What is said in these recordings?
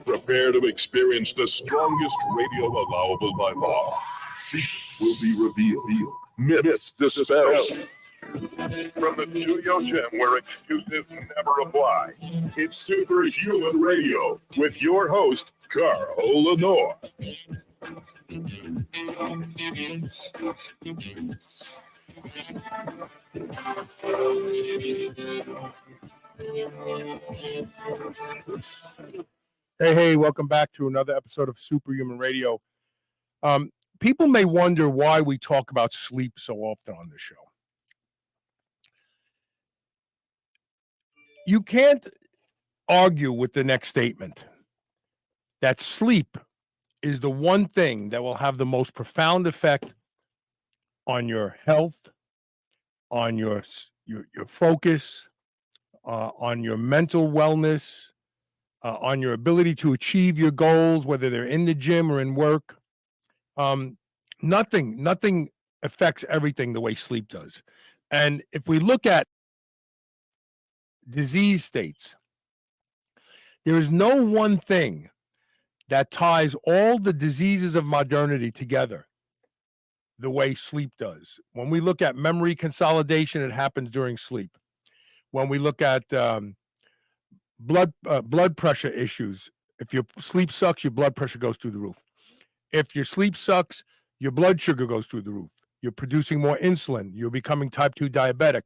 Prepare to experience the strongest radio allowable by law. Secrets will be revealed. Myths dispelled. From the studio gym where excuses never apply, it's Superhuman Radio with your host, Carl Lenore. Hey, welcome back to another episode of Superhuman Radio. People may wonder why we talk about sleep so often on this show. You can't argue with the next statement that sleep is the one thing that will have the most profound effect on your health, on your focus, on your mental wellness, on your ability to achieve your goals, whether they're in the gym or in work. Nothing affects everything the way sleep does. And if we look at disease states, there is no one thing that ties all the diseases of modernity together the way sleep does. When we look at memory consolidation, it happens during sleep. When we look at blood pressure issues, if your sleep sucks, your blood pressure goes through the roof. If your sleep sucks, your blood sugar goes through the roof. You're producing more insulin. You're becoming type 2 diabetic.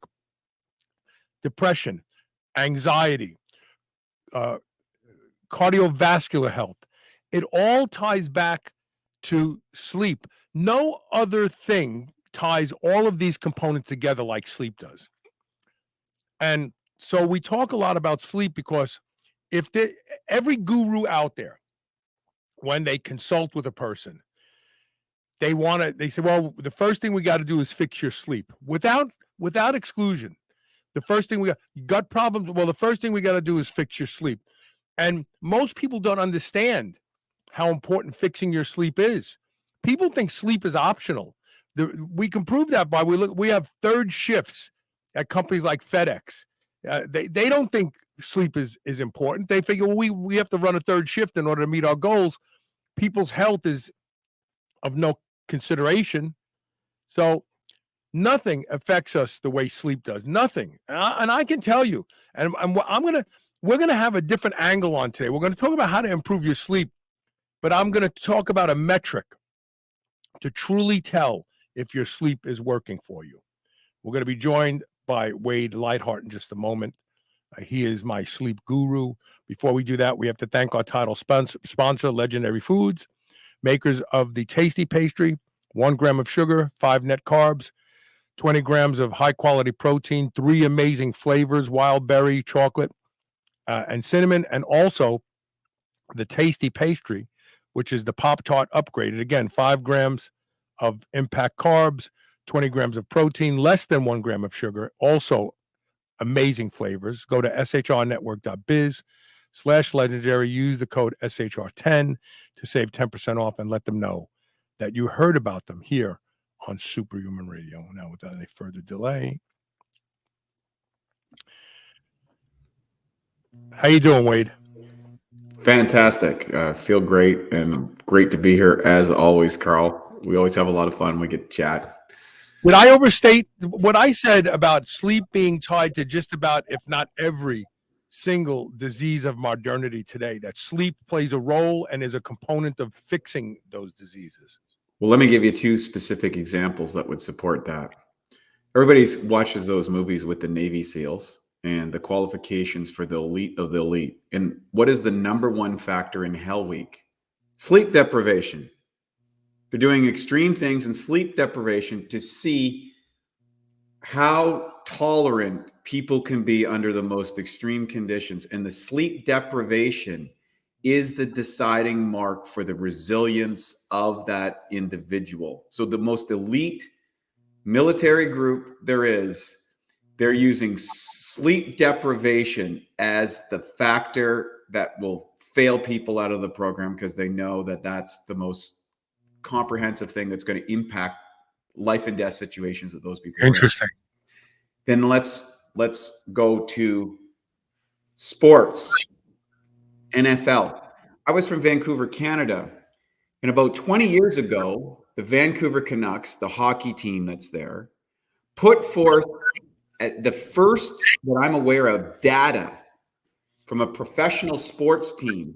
Depression, anxiety, cardiovascular health. It all ties back to sleep. No other thing ties all of these components together like sleep does. And so we talk a lot about sleep because every guru out there, when they consult with a person, they say, well, the first thing we got to do is fix your sleep without exclusion. The first thing gut problems. Well, the first thing we got to do is fix your sleep. And most people don't understand how important fixing your sleep is. People think sleep is optional. We can prove that by we have third shifts at companies like FedEx. They don't think sleep is important. They figure, well, we have to run a third shift in order to meet our goals. People's health is of no consideration. So nothing affects us the way sleep does. Nothing. And I can tell you, and we're gonna have a different angle on today. We're going to talk about how to improve your sleep, but I'm going to talk about a metric to truly tell if your sleep is working for you. We're going to be joined by Wade Lightheart in just a moment. He is my sleep guru. Before we do that, we have to thank our title sponsor, Legendary Foods, makers of the tasty pastry, 1 gram of sugar, 5 net carbs, 20 grams of high-quality protein, 3 amazing flavors, wild berry, chocolate, and cinnamon, and also the tasty pastry, which is the Pop-Tart upgraded. Again, 5 grams of impact carbs, 20 grams of protein, less than 1 gram of sugar, also amazing flavors. Go to shrnetwork.biz/legendary. Use the code SHR10 to save 10% off and let them know that you heard about them here on Superhuman Radio. Now, without any further delay, how you doing, Wade? Fantastic. Feel great and great to be here as always, Carl. We always have a lot of fun. We get to chat. Did I overstate what I said about sleep being tied to just about, if not every single disease of modernity today, that sleep plays a role and is a component of fixing those diseases? Well, let me give you 2 specific examples that would support that. Everybody watches those movies with the Navy SEALs and the qualifications for the elite of the elite. And what is the #1 factor in Hell Week? Sleep deprivation. They're doing extreme things in sleep deprivation to see how tolerant people can be under the most extreme conditions. And the sleep deprivation is the deciding mark for the resilience of that individual. So the most elite military group there is, they're using sleep deprivation as the factor that will fail people out of the program, because they know that that's the most comprehensive thing that's going to impact life and death situations that those people are in. Interesting. Then let's go to sports. NFL. I was from Vancouver, Canada, and about 20 years ago, the Vancouver Canucks, the hockey team that's there, put forth the first that I'm aware of data from a professional sports team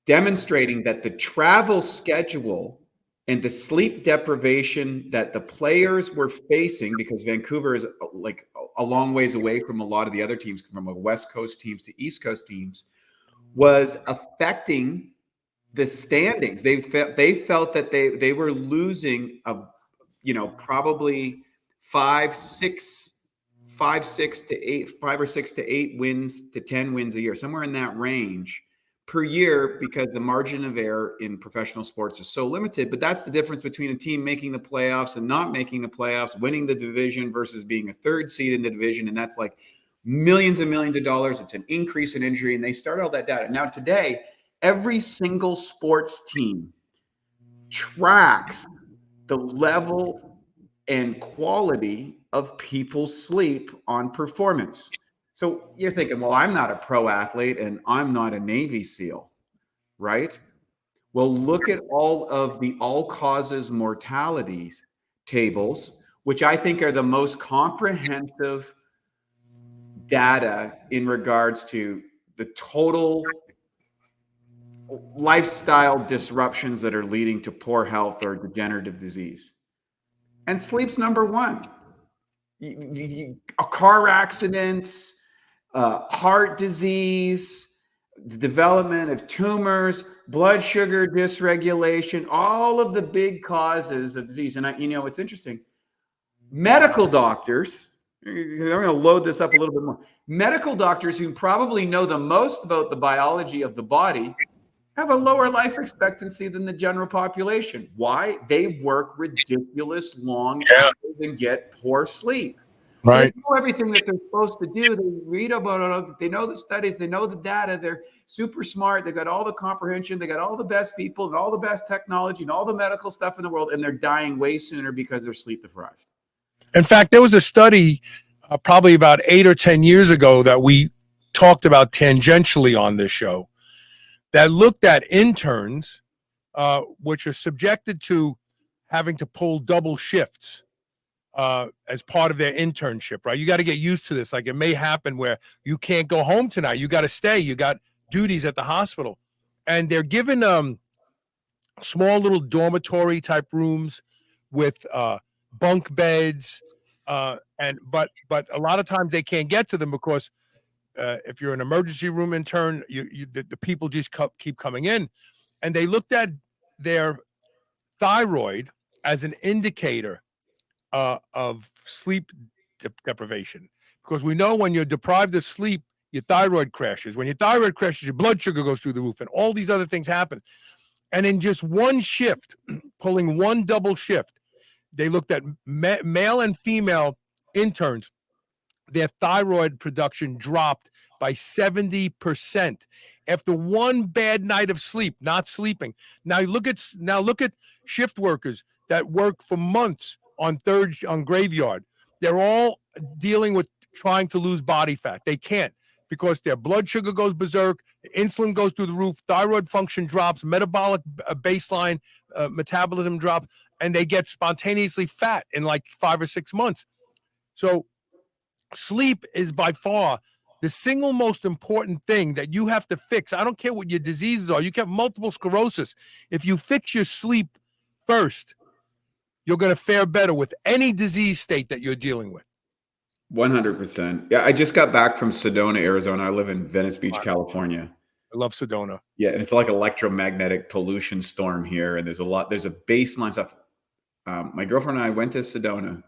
demonstrating that the travel schedule and the sleep deprivation that the players were facing, because Vancouver is like a long ways away from a lot of the other teams, from West Coast teams to East Coast teams, was affecting the standings. They felt that they were losing probably 5 or 6 to 8 wins to 10 wins a year, somewhere in that range per year, because the margin of error in professional sports is so limited. But that's the difference between a team making the playoffs and not making the playoffs, winning the division versus being a third seed in the division. And that's like millions and millions of dollars. It's an increase in injury. And they start all that data. Now today, every single sports team tracks the level and quality of people's sleep on performance. So you're thinking, well, I'm not a pro athlete and I'm not a Navy SEAL, right? Well, look at all of the all causes mortalities tables, which I think are the most comprehensive data in regards to the total lifestyle disruptions that are leading to poor health or degenerative disease. And sleep's number one. Car accidents, heart disease, the development of tumors, blood sugar dysregulation, all of the big causes of disease. And it's interesting. Medical doctors, I'm going to load this up a little bit more. Medical doctors, who probably know the most about the biology of the body, have a lower life expectancy than the general population. Why? They work ridiculous long hours and get poor sleep. Right. They know everything that they're supposed to do. They read about it. They know the studies. They know the data. They're super smart. They got all the comprehension. They got all the best people and all the best technology and all the medical stuff in the world. And they're dying way sooner because they're sleep deprived. In fact, there was a study probably about 8 or 10 years ago that we talked about tangentially on this show, that looked at interns, which are subjected to having to pull double shifts as part of their internship, right? You got to get used to this. Like, it may happen where you can't go home tonight. You got to stay. You got duties at the hospital. And they're given small little dormitory type rooms with bunk beds. But a lot of times they can't get to them because if you're an emergency room intern, the people just keep coming in. And they looked at their thyroid as an indicator of sleep deprivation, because we know when you're deprived of sleep, your thyroid crashes. When your thyroid crashes, your blood sugar goes through the roof, and all these other things happen. And in just one shift, pulling one double shift, they looked at male and female interns. Their thyroid production dropped by 70% after one bad night of sleep, not sleeping. Now look at shift workers that work for months on graveyard. They're all dealing with trying to lose body fat. They can't, because their blood sugar goes berserk, insulin goes through the roof, thyroid function drops, metabolic baseline metabolism drops, and they get spontaneously fat in like 5 or 6 months. So sleep is by far the single most important thing that you have to fix. I don't care what your diseases are. You can have multiple sclerosis. If you fix your sleep first, you're going to fare better with any disease state that you're dealing with. 100%. Yeah, I just got back from Sedona, Arizona. I live in Venice Beach, California. I love Sedona. Yeah, and it's like electromagnetic pollution storm here, and there's a baseline stuff. My girlfriend and I went to Sedona.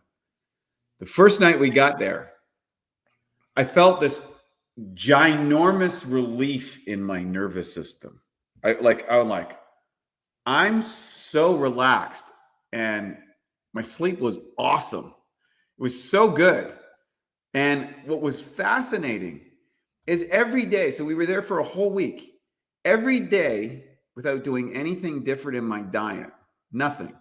The first night we got there, I felt this ginormous relief in my nervous system. I'm so relaxed, and my sleep was awesome. It was so good. And what was fascinating is every day, so we were there for a whole week, every day without doing anything different in my diet, nothing.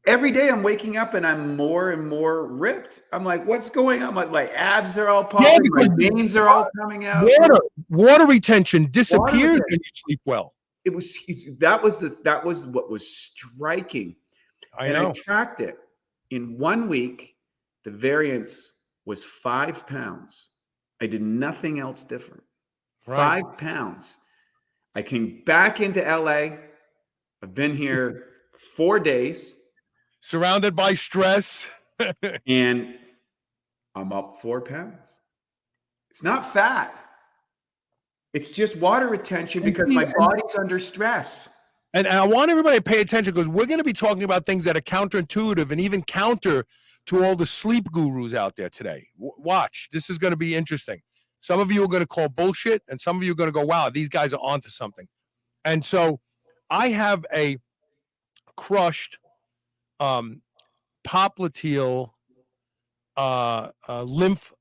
Every day I'm waking up and I'm more and more ripped. I'm like, what's going on? My abs are all popping, my veins are all coming out. Water retention disappears when you sleep well. That was what was striking. I tracked it. In 1 week, the variance was 5 pounds. I did nothing else different. Right. 5 pounds. I came back into LA. I've been here 4 days. Surrounded by stress. And I'm up 4 pounds. It's not fat. It's just water retention because my body's under stress. And I want everybody to pay attention because we're going to be talking about things that are counterintuitive and even counter to all the sleep gurus out there today. Watch. This is going to be interesting. Some of you are going to call bullshit, and some of you are going to go, wow, these guys are onto something. And so I have a crushed popliteal lymph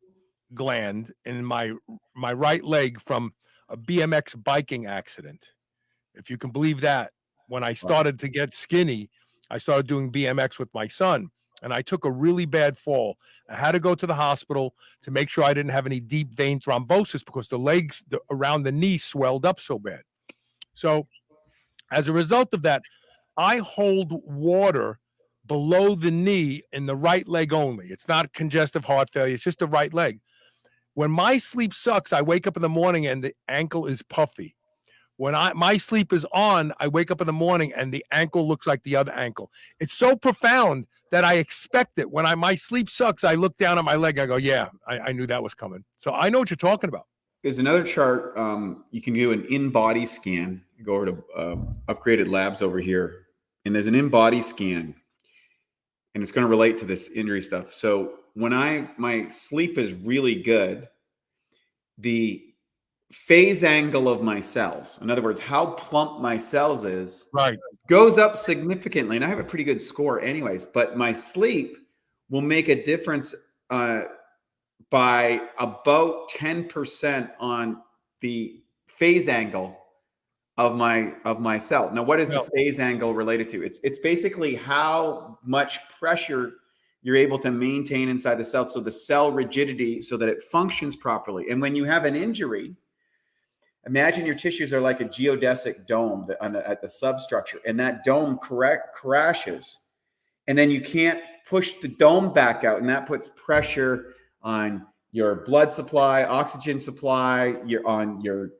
gland in my right leg from a BMX biking accident. If you can believe that. When I started to get skinny, I started doing BMX with my son, and I took a really bad fall. I had to go to the hospital to make sure I didn't have any deep vein thrombosis because the legs around the knee swelled up so bad. So as a result of that, I hold water below the knee in the right leg only. It's not congestive heart failure. It's just the right leg. When my sleep sucks, I wake up in the morning and the ankle is puffy. When my sleep is on, I wake up in the morning and the ankle looks like the other ankle. It's so profound that I expect it. When my sleep sucks, I look down at my leg. I go, yeah, I knew that was coming. So I know what you're talking about. There's another chart. You can do an in-body scan. Go over to Upgraded Labs over here. And there's an in-body scan. And it's going to relate to this injury stuff. So when my sleep is really good, the phase angle of my cells, in other words, how plump my cells is, goes up significantly. And I have a pretty good score anyways, but my sleep will make a difference by about 10% on the phase angle of my cell. Now, what is the phase angle related to? It's basically how much pressure you're able to maintain inside the cell. So the cell rigidity so that it functions properly. And when you have an injury, imagine your tissues are like a geodesic dome at the substructure, and that dome crashes, and then you can't push the dome back out, and that puts pressure on your blood supply, oxygen supply, your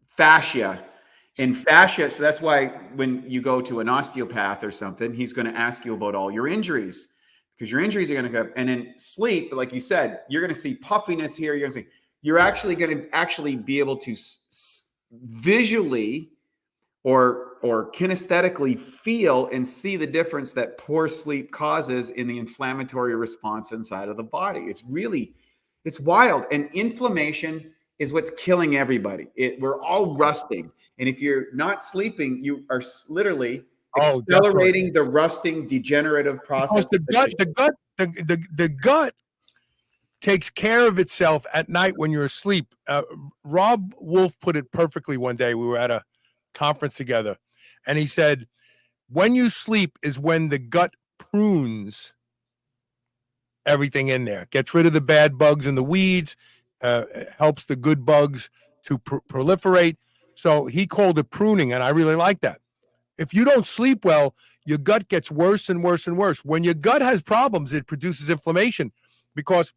fascia. And fascia, so that's why when you go to an osteopath or something, he's going to ask you about all your injuries, because your injuries are going to come. And in sleep, like you said, you're going to see puffiness here. You're actually going to be able to visually or kinesthetically feel and see the difference that poor sleep causes in the inflammatory response inside of the body. It's wild. And inflammation is what's killing everybody. We're all rusting. And if you're not sleeping, you are literally accelerating the rusting degenerative process. The gut takes care of itself at night when you're asleep. Rob Wolf put it perfectly one day. We were at a conference together, and he said, when you sleep is when the gut prunes everything in there, gets rid of the bad bugs and the weeds, helps the good bugs to proliferate. So he called it pruning, and I really like that. If you don't sleep well, your gut gets worse and worse and worse. When your gut has problems, it produces inflammation, because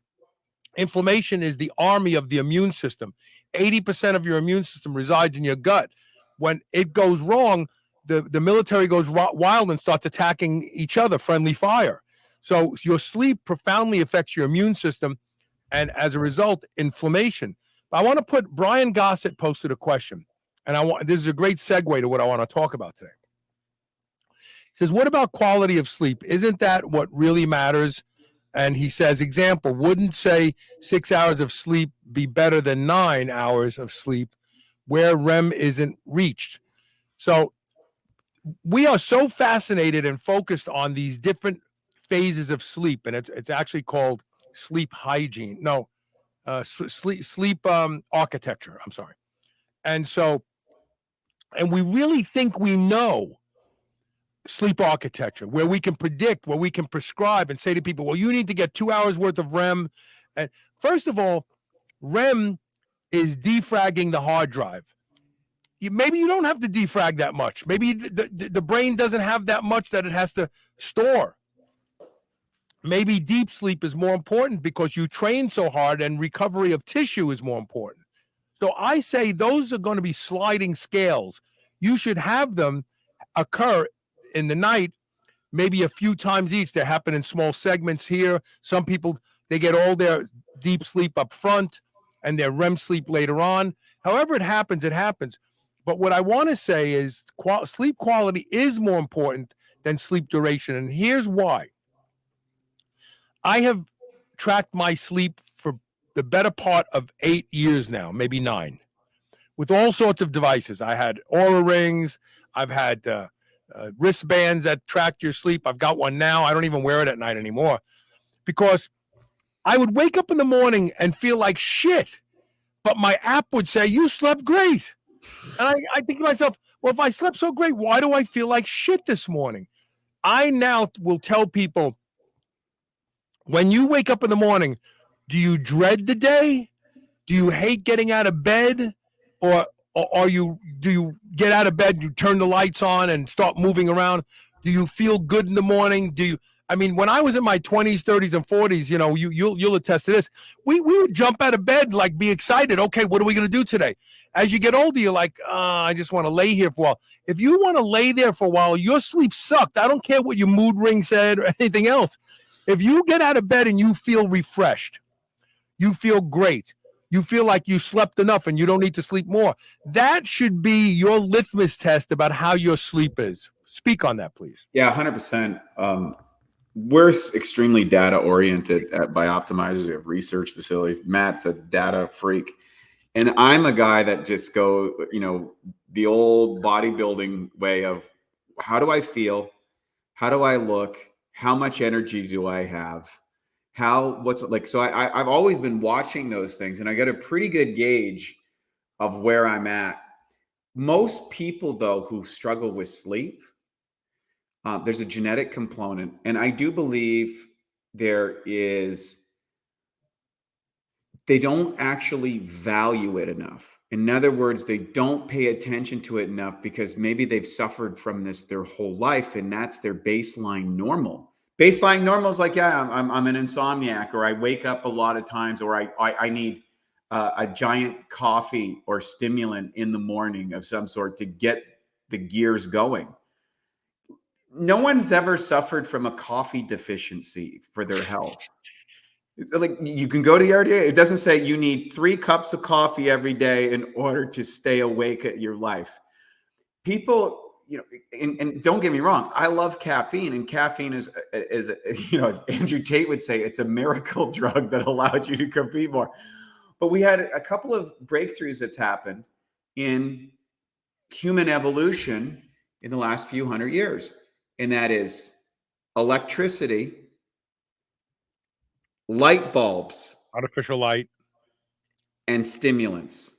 inflammation is the army of the immune system. 80% of your immune system resides in your gut. When it goes wrong, the military goes wild and starts attacking each other, friendly fire. So your sleep profoundly affects your immune system, and as a result, inflammation. I want to put Brian Gossett posted a question, and this is a great segue to what I want to talk about today. He says, what about quality of sleep? Isn't that what really matters? And he says, example, wouldn't say 6 hours of sleep be better than 9 hours of sleep where REM isn't reached? So we are so fascinated and focused on these different phases of sleep, and it's actually called sleep hygiene. No, sleep architecture. I'm sorry. And so, and we really think we know sleep architecture, where we can predict, where we can prescribe and say to people, well, you need to get 2 hours worth of REM. And first of all, REM is defragging the hard drive. Maybe you don't have to defrag that much. Maybe the brain doesn't have that much that it has to store. Maybe deep sleep is more important because you train so hard and recovery of tissue is more important. So I say those are going to be sliding scales. You should have them occur in the night, maybe a few times each. They happen in small segments here. Some people, they get all their deep sleep up front and their REM sleep later on. However it happens, it happens. But what I want to say is sleep quality is more important than sleep duration. And here's why. I have tracked my sleep for the better part of 8 years now, maybe 9, with all sorts of devices. I had Oura rings. I've had wristbands that track your sleep. I've got one now. I don't even wear it at night anymore because I would wake up in the morning and feel like shit, but my app would say, you slept great. And I think to myself, well, if I slept so great, why do I feel like shit this morning? I now will tell people, when you wake up in the morning, do you dread the day? Do you hate getting out of bed? Or do you get out of bed, you turn the lights on and start moving around? Do you feel good in the morning? I mean, when I was in my 20s, 30s, and 40s, you know, you'll attest to this. We would jump out of bed, like be excited. Okay, what are we going to do today? As you get older, you're like, I just want to lay here for a while. If you want to lay there for a while, your sleep sucked. I don't care what your mood ring said or anything else. If you get out of bed and you feel refreshed, you feel great, you feel like you slept enough and you don't need to sleep more, that should be your litmus test about how your sleep is. Speak on that, please. Yeah, 100%. We're extremely data oriented at bioptimizers. We have research facilities. Matt's a data freak. And I'm a guy that just the old bodybuilding way of how do I feel? How do I look? How much energy do I have? So I've always been watching those things and I get a pretty good gauge of where I'm at. Most people though, who struggle with sleep, there's a genetic component, and I do believe they don't actually value it enough. In other words, they don't pay attention to it enough because maybe they've suffered from this their whole life, and that's their baseline normal. Baseline normal is like, yeah, I'm an insomniac, or I wake up a lot of times, or I need a giant coffee or stimulant in the morning of some sort to get the gears going. No one's ever suffered from a coffee deficiency for their health. Like, you can go to the RDA. It doesn't say you need 3 cups of coffee every day in order to stay awake at your life. People, and don't get me wrong, I love caffeine, and caffeine is as Andrew Tate would say, it's a miracle drug that allowed you to compete more. But we had a couple of breakthroughs that's happened in human evolution in the last few hundred years. And that is electricity, light bulbs, Artificial light, and stimulants.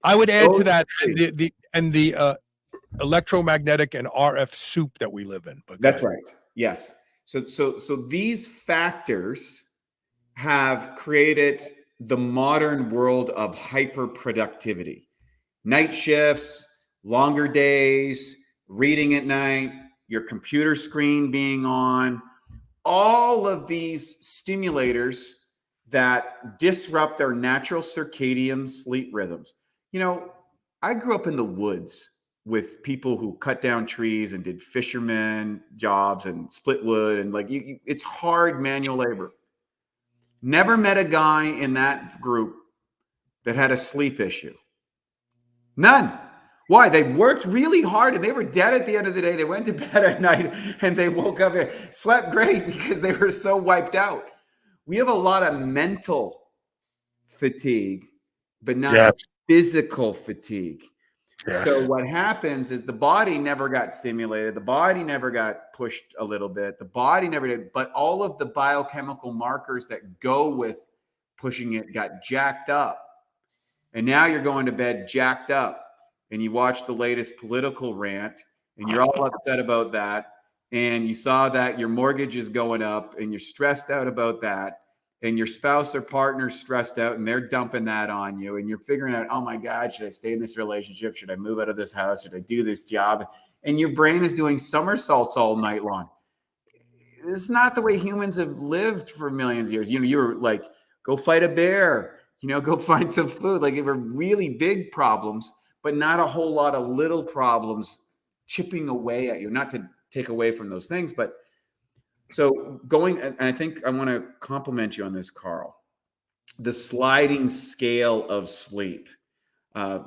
I would add to that the electromagnetic and RF soup that we live in. But that's right. Yes. So these factors have created the modern world of hyperproductivity. Night shifts, longer days, reading at night, your computer screen being on, all of these stimulators that disrupt our natural circadian sleep rhythms. I grew up in the woods with people who cut down trees and did fisherman jobs and split wood, and it's hard manual labor. Never met a guy in that group that had a sleep issue? None. Why? They worked really hard and they were dead at the end of the day. They went to bed at night and they woke up and slept great because they were so wiped out. We have a lot of mental fatigue, but not physical fatigue. Yes. So what happens is the body never got stimulated. The body never got pushed a little bit. The body never did, but all of the biochemical markers that go with pushing it got jacked up. And now you're going to bed jacked up. And you watch the latest political rant and you're all upset about that. And you saw that your mortgage is going up and you're stressed out about that. And your spouse or partner's stressed out and they're dumping that on you. And you're figuring out, oh my God, should I stay in this relationship? Should I move out of this house? Should I do this job? And your brain is doing somersaults all night long. This is not the way humans have lived for millions of years. You know, you were like, go fight a bear, you know, go find some food. Like, they were really big problems, but not a whole lot of little problems chipping away at you. Not to take away from those things, but so going, and I think I want to compliment you on this, Carl, the sliding scale of sleep. I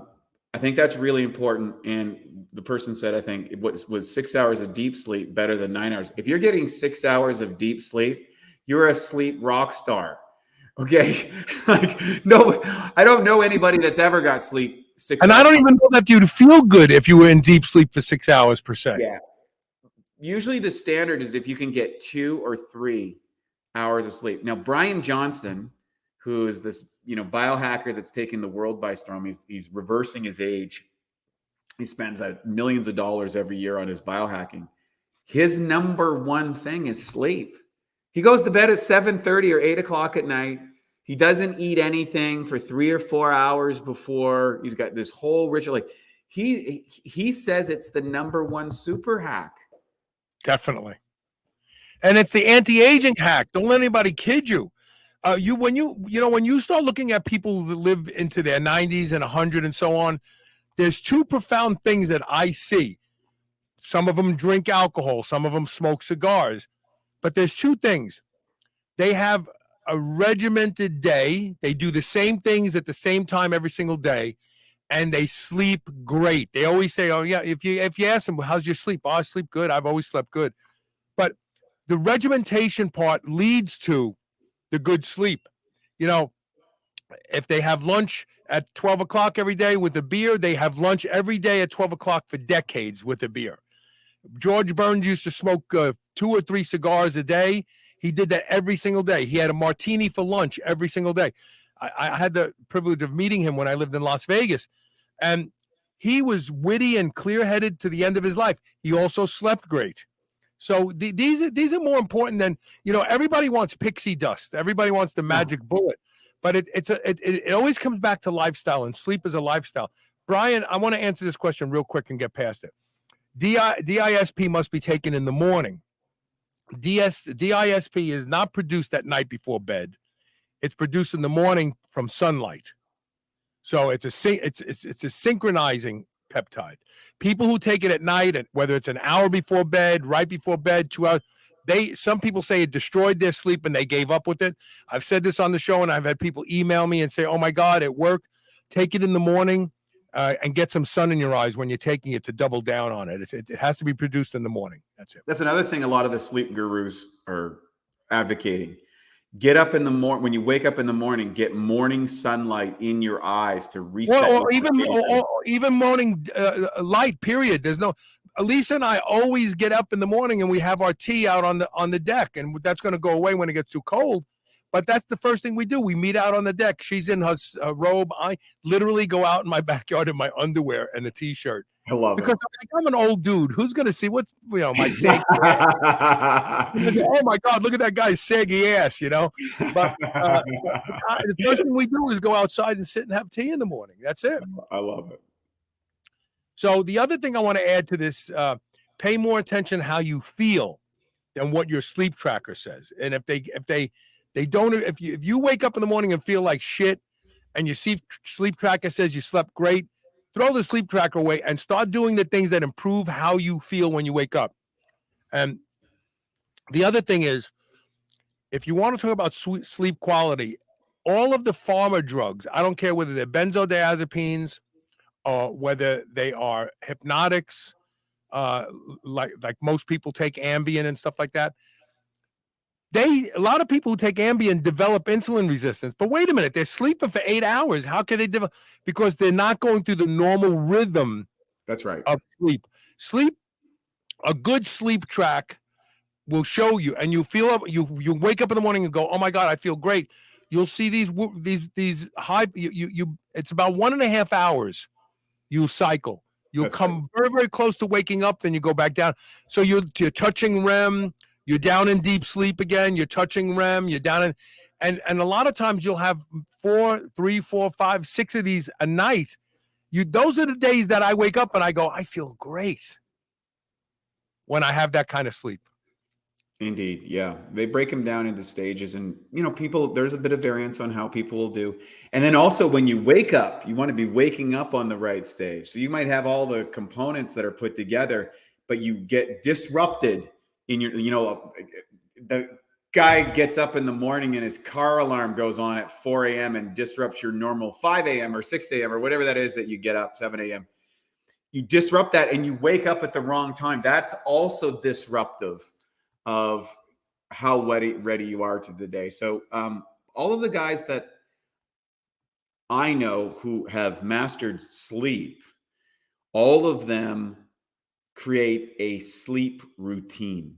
think that's really important. And the person said, I think it was 6 hours of deep sleep better than 9 hours. If you're getting 6 hours of deep sleep, you're a sleep rock star. Okay. Like, no, I don't know anybody that's ever got sleep 6 And hours. I don't even know that you'd feel good if you were in deep sleep for 6 hours per se. Yeah. Usually the standard is if you can get 2 or 3 hours of sleep. Now, Brian Johnson, who is this, you know, biohacker that's taking the world by storm, he's reversing his age. He spends millions of dollars every year on his biohacking. His number one thing is sleep. He goes to bed at 7:30 or 8 o'clock at night. He doesn't eat anything for 3 or 4 hours before. He's got this whole ritual. Like, he says it's the number one super hack. Definitely. And it's the anti-aging hack. Don't let anybody kid you. When you start looking at people that live into their 90s and 100 and so on, there's two profound things that I see. Some of them drink alcohol, some of them smoke cigars, but there's two things. They have a regimented day. They do the same things at the same time every single day, and they sleep great. They always say, "Oh yeah," if you ask them, "How's your sleep?" "Oh, I sleep good. I've always slept good." But the regimentation part leads to the good sleep. You know, if they have lunch at 12 o'clock every day with a beer, they have lunch every day at 12 o'clock for decades with a beer. George Burns used to smoke 2 or 3 cigars a day. He did that every single day. He had a martini for lunch every single day. I had the privilege of meeting him when I lived in Las Vegas, and he was witty and clear-headed to the end of his life. He also slept great. So these are more important than, you know, everybody wants pixie dust. Everybody wants the magic bullet, but it always comes back to lifestyle, and sleep is a lifestyle. Brian, I want to answer this question real quick and get past it. DISP must be taken in the morning. DISP is not produced at night before bed. It's produced in the morning from sunlight. So it's a synchronizing peptide. People who take it at night, whether it's an hour before bed, right before bed, 2 hours, some people say it destroyed their sleep and they gave up with it. I've said this on the show, and I've had people email me and say, "Oh my God, it worked." Take it in the morning and get some sun in your eyes when you're taking it to double down on it. It has to be produced in the morning. That's it. That's another thing a lot of the sleep gurus are advocating. Get up in the morning. When you wake up in the morning, get morning sunlight in your eyes to reset. Or even morning light, period. There's no, Lisa and I always get up in the morning and we have our tea out on the deck, and that's going to go away when it gets too cold. But that's the first thing we do. We meet out on the deck. She's in her robe. I literally go out in my backyard in my underwear and a t-shirt. I love it. Because I'm an old dude. Who's going to see what's, you know, my saggy ass? Oh my God, look at that guy's saggy ass, you know. But the first thing we do is go outside and sit and have tea in the morning. That's it. I love it. So the other thing I want to add to this, pay more attention how you feel than what your sleep tracker says. And if you wake up in the morning and feel like shit, and your sleep tracker says you slept great, throw the sleep tracker away and start doing the things that improve how you feel when you wake up. And the other thing is, if you want to talk about sleep quality, all of the pharma drugs, I don't care whether they're benzodiazepines or whether they are hypnotics, like most people take Ambien and stuff like that. A lot of people who take Ambien develop insulin resistance. But wait a minute, they're sleeping for 8 hours. How can they develop? Because they're not going through the normal rhythm. That's right. Of sleep. A good sleep track will show you, and you feel up. You wake up in the morning and go, "Oh my God, I feel great." You'll see these high. It's about 1.5 hours. You cycle. You'll come very, very close to waking up, then you go back down. So you're touching REM. You're down in deep sleep again. You're touching REM. You're down in, and a lot of times you'll have 3, 4, 5, 6 of these a night. Those are the days that I wake up and I go, I feel great when I have that kind of sleep. Indeed. Yeah. They break them down into stages, and, there's a bit of variance on how people will do. And then also when you wake up, you want to be waking up on the right stage. So you might have all the components that are put together, but you get disrupted in your, the guy gets up in the morning and his car alarm goes on at 4 a.m. and disrupts your normal 5 a.m. or 6 a.m. or whatever that is that you get up, 7 a.m. You disrupt that and you wake up at the wrong time. That's also disruptive of how ready you are to the day. So all of the guys that I know who have mastered sleep, all of them create a sleep routine.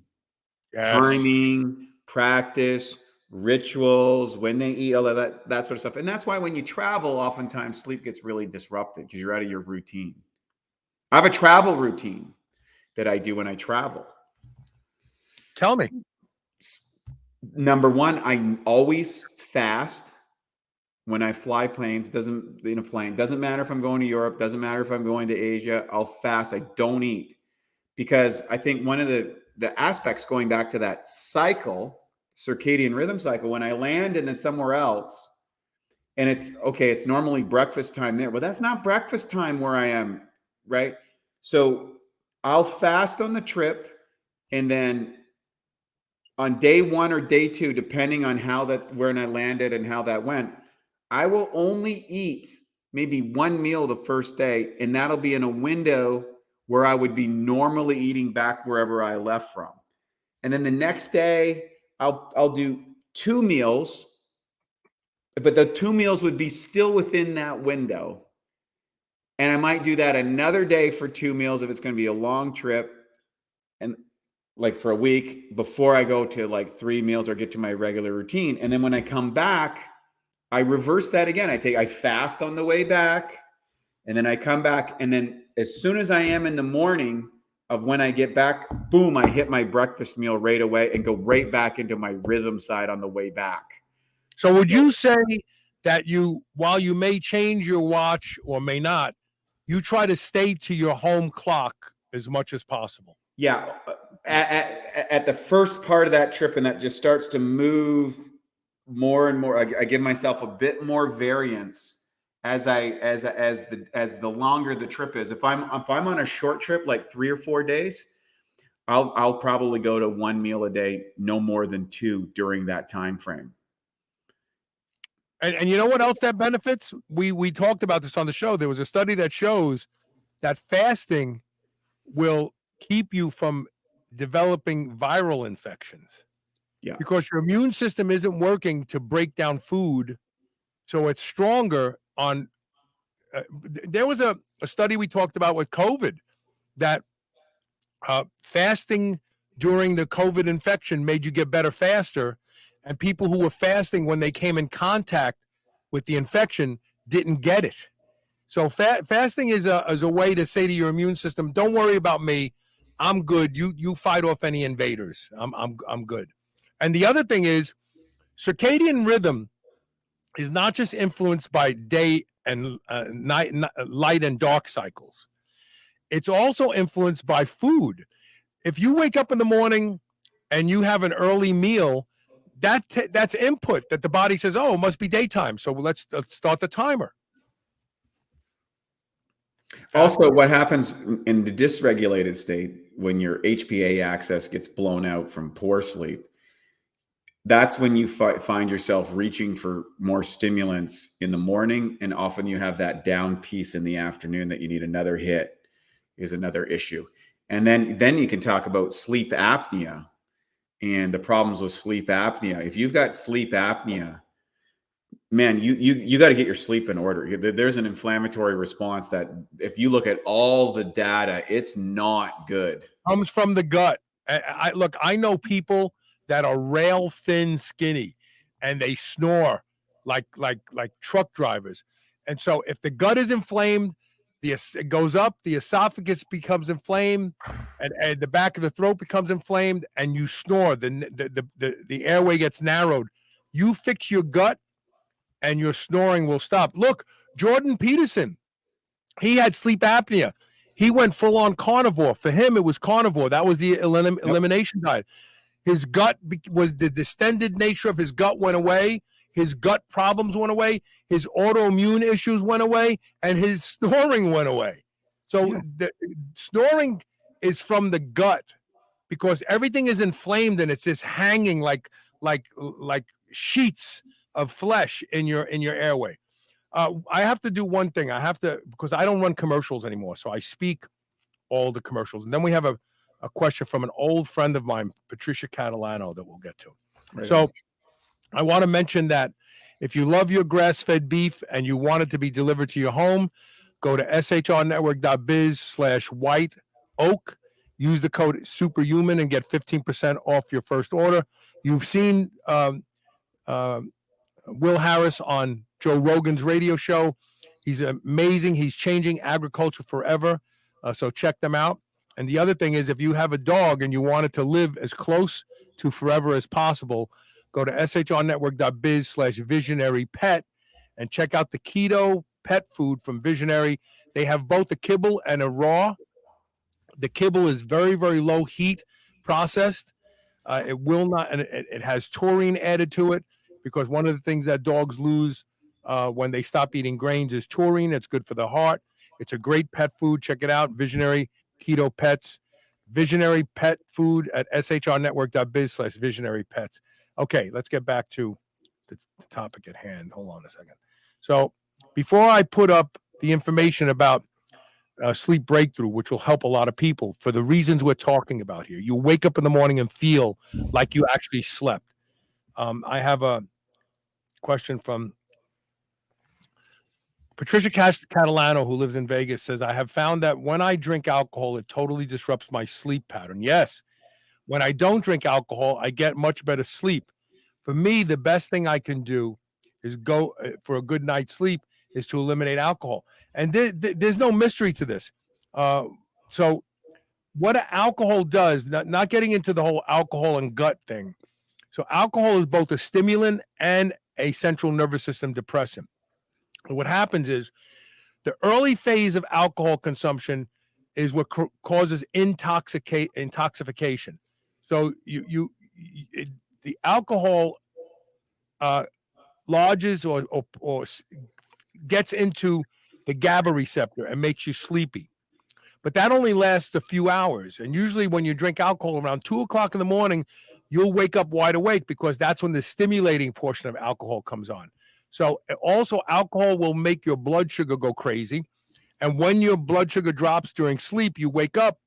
Yes. Timing, practice, rituals, when they eat, all of that sort of stuff. And that's why when you travel, oftentimes sleep gets really disrupted because you're out of your routine. I have a travel routine that I do when I travel. Tell me. Number one, I always fast when I fly planes. Doesn't matter if I'm going to Europe, doesn't matter if I'm going to Asia, I'll fast. I don't eat, because I think one of the aspects, going back to that cycle, circadian rhythm cycle, when I land and it's somewhere else and it's normally breakfast time there. Well, that's not breakfast time where I am, right? So I'll fast on the trip, and then on day 1 or day 2, depending on where I landed and how that went, I will only eat maybe one meal the first day, and that'll be in a window where I would be normally eating back wherever I left from. And then the next day, I'll do 2 meals, but the 2 meals would be still within that window. And I might do that another day for 2 meals if it's going to be a long trip, and like for a week, before I go to like 3 meals or get to my regular routine. And then when I come back, I reverse that again. I fast on the way back, and then I come back, and then as soon as I am in the morning of when I get back, boom, I hit my breakfast meal right away and go right back into my rhythm side on the way back. So would you say that while you may change your watch or may not, you try to stay to your home clock as much as possible? Yeah. At the first part of that trip, and that just starts to move more and more, I give myself a bit more variance as the longer the trip is. If I'm on a short trip, like 3 or 4 days, I'll probably go to 1 meal a day, no more than 2 during that time frame. And you know what else that benefits? We talked about this on the show. There was a study that shows that fasting will keep you from developing viral infections. Yeah. Because your immune system isn't working to break down food, so it's stronger on. There was a study we talked about with COVID that fasting during the COVID infection made you get better faster, and people who were fasting when they came in contact with the infection didn't get it. So fasting is a way to say to your immune system, "Don't worry about me. I'm good. You fight off any invaders. I'm good." And the other thing is, circadian rhythm is not just influenced by day and night, light and dark cycles. It's also influenced by food. If you wake up in the morning and you have an early meal, that's input that the body says, "Oh, it must be daytime. So let's start the timer." Also, what happens in the dysregulated state when your HPA axis gets blown out from poor sleep, that's when you find yourself reaching for more stimulants in the morning, and often you have that down piece in the afternoon that you need another hit is another issue. And then you can talk about sleep apnea and the problems with sleep apnea. If you've got sleep apnea, man, you got to get your sleep in order. There's an inflammatory response that, if you look at all the data, it's not good. Comes from the gut. Look, I know people that are rail thin, skinny, and they snore like truck drivers. And so if the gut is inflamed, it goes up, the esophagus becomes inflamed, and the back of the throat becomes inflamed, and you snore. The airway gets narrowed. You fix your gut, and your snoring will stop. Look, Jordan Peterson, he had sleep apnea. He went full on carnivore. For him, it was carnivore. That was the elimination diet. His gut was the distended nature of his gut went away. His gut problems went away. His autoimmune issues went away, and his snoring went away. So the snoring is from the gut, because everything is inflamed and it's just hanging like sheets of flesh in your airway. I have to do one thing. I have to, because I don't run commercials anymore, so I speak all the commercials. And then we have a question from an old friend of mine, Patricia Catalano, that we'll get to. Right. So I want to mention that if you love your grass-fed beef and you want it to be delivered to your home, go to shrnetwork.biz/white oak. Use the code superhuman and get 15% off your first order. You've seen Will Harris on Joe Rogan's radio show. He's amazing. He's changing agriculture forever. So check them out. And the other thing is, if you have a dog and you want it to live as close to forever as possible, go to shrnetwork.biz/visionary pet and check out the keto pet food from Visionary. They have both a kibble and a raw. The kibble is very, very low heat processed. It will not, and it has taurine added to it, because one of the things that dogs lose when they stop eating grains is taurine. It's good for the heart. It's a great pet food. Check it out. Visionary Keto Pets. Visionary Pet Food at shrnetwork.biz/visionary pets. Okay, let's get back to the topic at hand. Hold on a second. So before I put up the information about sleep breakthrough, which will help a lot of people for the reasons we're talking about here, you wake up in the morning and feel like you actually slept. I have a question from Patricia Catalano, who lives in Vegas, says, I have found that when I drink alcohol, it totally disrupts my sleep pattern. Yes. When I don't drink alcohol, I get much better sleep. For me, the best thing I can do is go for a good night's sleep is to eliminate alcohol. And there's no mystery to this. So what alcohol does, not getting into the whole alcohol and gut thing. So alcohol is both a stimulant and a central nervous system depressant. And what happens is the early phase of alcohol consumption is what causes intoxication. So the alcohol lodges or gets into the GABA receptor and makes you sleepy. But that only lasts a few hours. And usually when you drink alcohol around 2 o'clock in the morning, you'll wake up wide awake, because that's when the stimulating portion of alcohol comes on. So also alcohol will make your blood sugar go crazy. And when your blood sugar drops during sleep, you wake up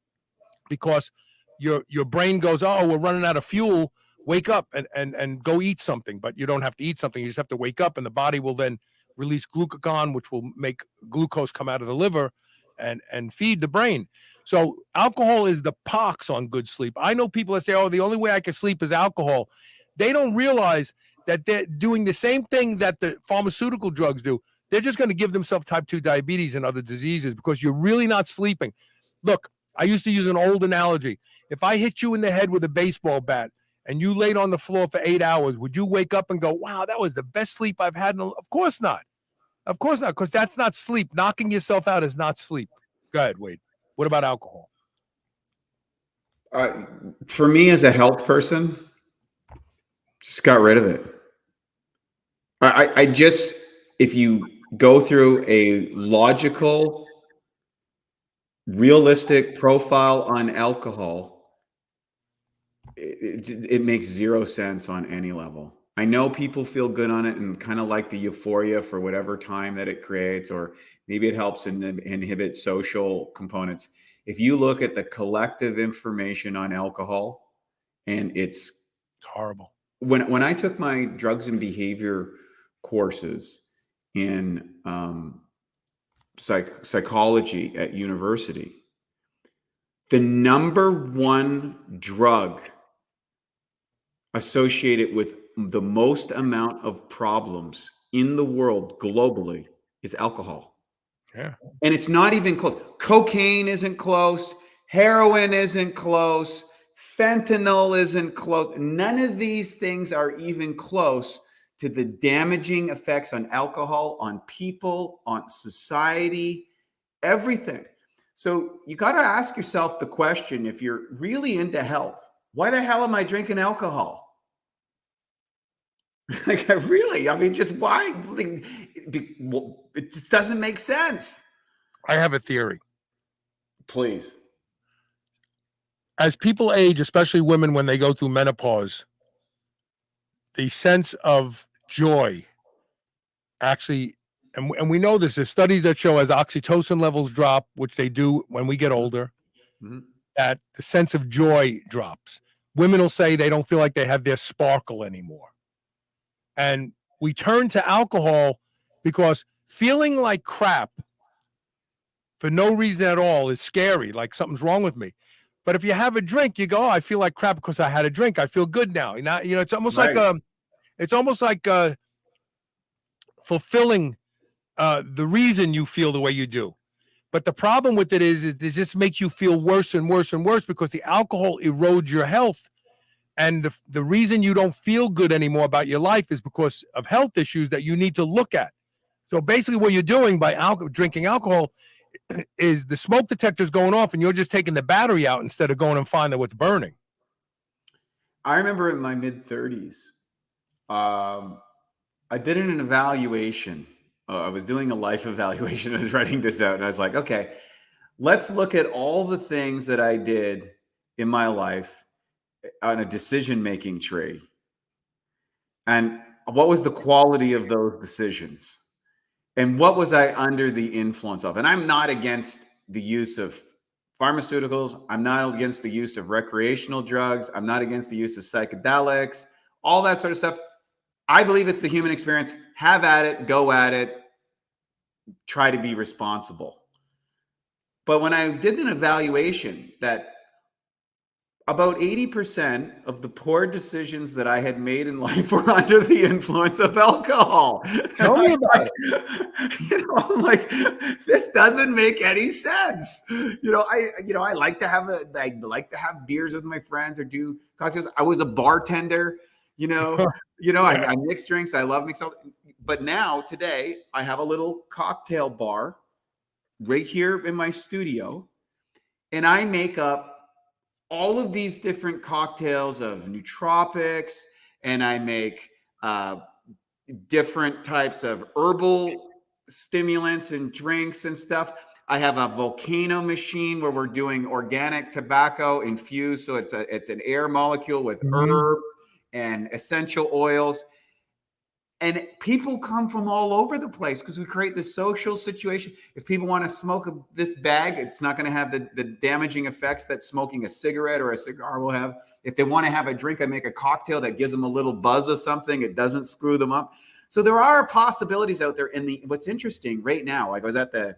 because your brain goes, oh, we're running out of fuel. Wake up and go eat something. But you don't have to eat something. You just have to wake up, and the body will then release glucagon, which will make glucose come out of the liver and feed the brain. So alcohol is the pox on good sleep. I know people that say, oh, the only way I can sleep is alcohol. They don't realize that they're doing the same thing that the pharmaceutical drugs do. They're just going to give themselves type 2 diabetes and other diseases, because you're really not sleeping. Look, I used to use an old analogy. If I hit you in the head with a baseball bat and you laid on the floor for 8 hours, would you wake up and go, wow, that was the best sleep I've had? Of course not. Of course not, because that's not sleep. Knocking yourself out is not sleep. Go ahead, Wade. What about alcohol? For me, as a health person, just got rid of it. I just, if you go through a logical, realistic profile on alcohol, it makes zero sense on any level. I know people feel good on it and kind of like the euphoria for whatever time that it creates, or maybe it helps inhibit social components. If you look at the collective information on alcohol, and it's horrible. When I took my drugs and behavior courses in psychology at university, the number one drug associated with the most amount of problems in the world globally is alcohol. Yeah. And it's not even close. Cocaine isn't close. Heroin isn't close. Fentanyl isn't close. None of these things are even close to the damaging effects on alcohol, on people, on society, everything. So you got to ask yourself the question, if you're really into health, why the hell am I drinking alcohol? Like, I mean, just why? It just doesn't make sense. I have a theory. Please. As people age, especially women when they go through menopause, the sense of joy actually, and we know this, there's studies that show as oxytocin levels drop, which they do when we get older, that the sense of joy drops. Women will say they don't feel like they have their sparkle anymore. And we turn to alcohol because feeling like crap for no reason at all is scary, like something's wrong with me. But if you have a drink, you go, oh, I feel like crap because I had a drink. I feel good now. It's almost like fulfilling the reason you feel the way you do. But the problem with it is it just makes you feel worse and worse and worse because the alcohol erodes your health. And the reason you don't feel good anymore about your life is because of health issues that you need to look at. So basically what you're doing by drinking alcohol is the smoke detector's going off and you're just taking the battery out instead of going and finding what's burning. I remember in my mid-30s, I did an evaluation. I was doing a life evaluation. I was writing this out and I was like, okay, let's look at all the things that I did in my life on a decision-making tree. And what was the quality of those decisions? And what was I under the influence of? And I'm not against the use of pharmaceuticals. I'm not against the use of recreational drugs. I'm not against the use of psychedelics, all that sort of stuff. I believe it's the human experience. Have at it, go at it, try to be responsible. But when I did an evaluation that about 80% of the poor decisions that I had made in life were under the influence of alcohol. Tell me about I'm like, this doesn't make any sense. I like to have beers with my friends or do cocktails. I was a bartender. I mix drinks. I love mixing. But now today I have a little cocktail bar right here in my studio, and I make up all of these different cocktails of nootropics, and I make different types of herbal stimulants and drinks and stuff. I have a volcano machine where we're doing organic tobacco infused. So it's an air molecule with herbs and essential oils. And people come from all over the place because we create this social situation. If people want to smoke this bag, it's not going to have the damaging effects that smoking a cigarette or a cigar will have. If they want to have a drink, I make a cocktail that gives them a little buzz of something. It doesn't screw them up. So there are possibilities out there. And what's interesting right now, like I was at the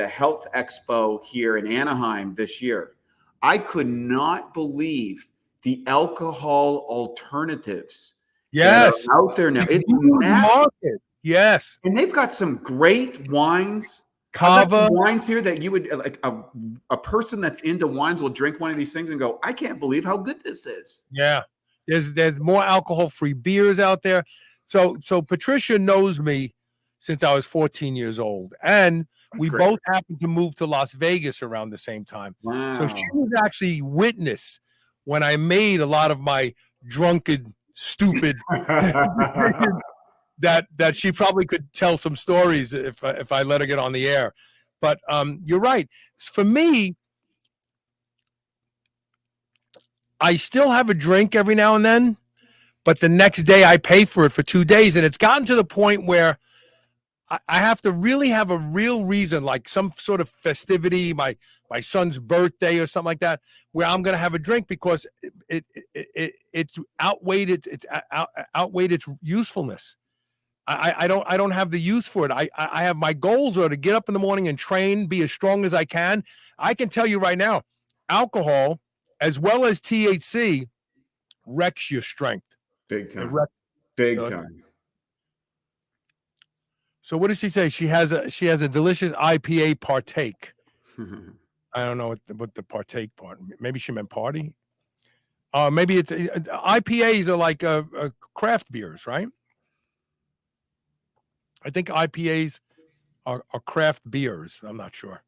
Health Expo here in Anaheim this year. I could not believe the alcohol alternatives. Yes, out there now. It's market. Yes, and they've got some great wines. Cava wines here that you would like a person that's into wines will drink one of these things and go, I can't believe how good this is. Yeah, there's more alcohol-free beers out there. So Patricia knows me since I was 14 years old, and we both happened to move to Las Vegas around the same time. Wow. So she was actually witness when I made a lot of my drunken, stupid that she probably could tell some stories if I let her get on the air. But you're right. For me, I still have a drink every now and then, but the next day I pay for it for 2 days. And it's gotten to the point where I have to really have a real reason, like some sort of festivity, my son's birthday or something like that, where I'm going to have a drink because it's outweighed outweighed its usefulness. I don't have the use for it. I have my goals are to get up in the morning and train, be as strong as I can. I can tell you right now, alcohol as well as THC wrecks your strength. Big It time. wrecks. Big So- time. So what does she say? She has a delicious IPA partake. I don't know what the partake part. Maybe she meant party. Maybe it's IPAs are like craft beers, right? I think IPAs are craft beers. I'm not sure.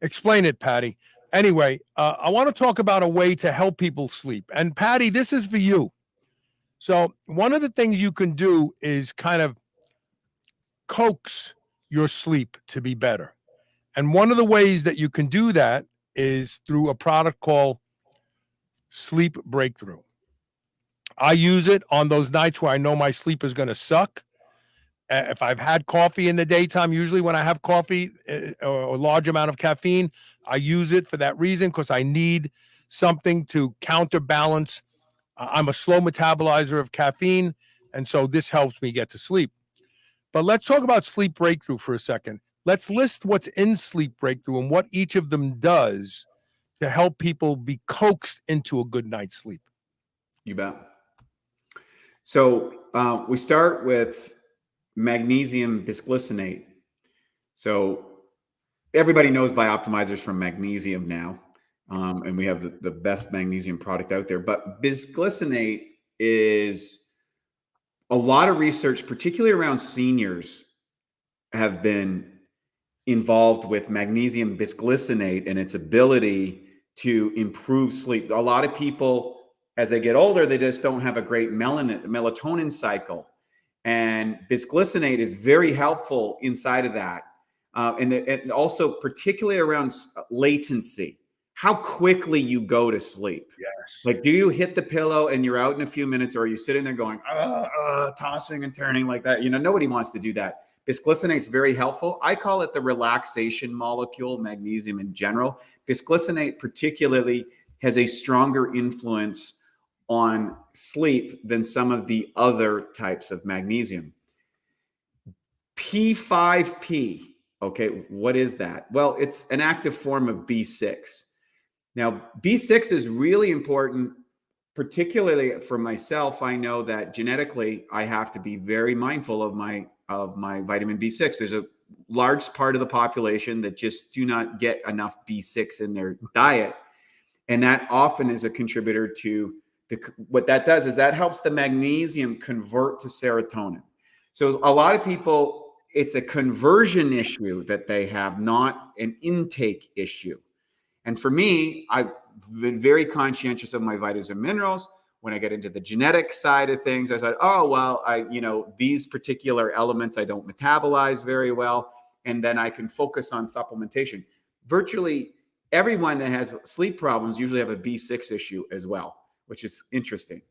Explain it, Patty. Anyway, I want to talk about a way to help people sleep. And Patty, this is for you. So one of the things you can do is kind of coax your sleep to be better. And one of the ways that you can do that is through a product called Sleep Breakthrough. I use it on those nights where I know my sleep is going to suck. If I've had coffee in the daytime, usually when I have coffee or a large amount of caffeine, I use it for that reason because I need something to counterbalance. I'm a slow metabolizer of caffeine, and so this helps me get to sleep. But let's talk about Sleep Breakthrough for a second. Let's list what's in Sleep Breakthrough and what each of them does to help people be coaxed into a good night's sleep. You bet. So we start with magnesium bisglycinate. So everybody knows bioptimizers from magnesium now, and we have the best magnesium product out there. But bisglycinate is a lot of research, particularly around seniors, have been involved with magnesium bisglycinate and its ability to improve sleep. A lot of people, as they get older, they just don't have a great melatonin cycle. And bisglycinate is very helpful inside of that. And also particularly around latency, how quickly you go to sleep. Yes. Like, do you hit the pillow and you're out in a few minutes, or are you sitting there going, tossing and turning like that? You know, nobody wants to do that. Bisglycinate is very helpful. I call it the relaxation molecule, magnesium in general. Bisglycinate particularly has a stronger influence on sleep than some of the other types of magnesium. P5P, okay, what is that? Well, it's an active form of B6. Now, B6 is really important, particularly for myself. I know that genetically, I have to be very mindful of my vitamin B6. There's a large part of the population that just do not get enough B6 in their diet. And that often is a contributor to what that does is that helps the magnesium convert to serotonin. So a lot of people, it's a conversion issue that they have, not an intake issue. And for me, I've been very conscientious of my vitamins and minerals. When I get into the genetic side of things, I said, oh, well, these particular elements I don't metabolize very well. And then I can focus on supplementation. Virtually everyone that has sleep problems usually have a B6 issue as well, which is interesting.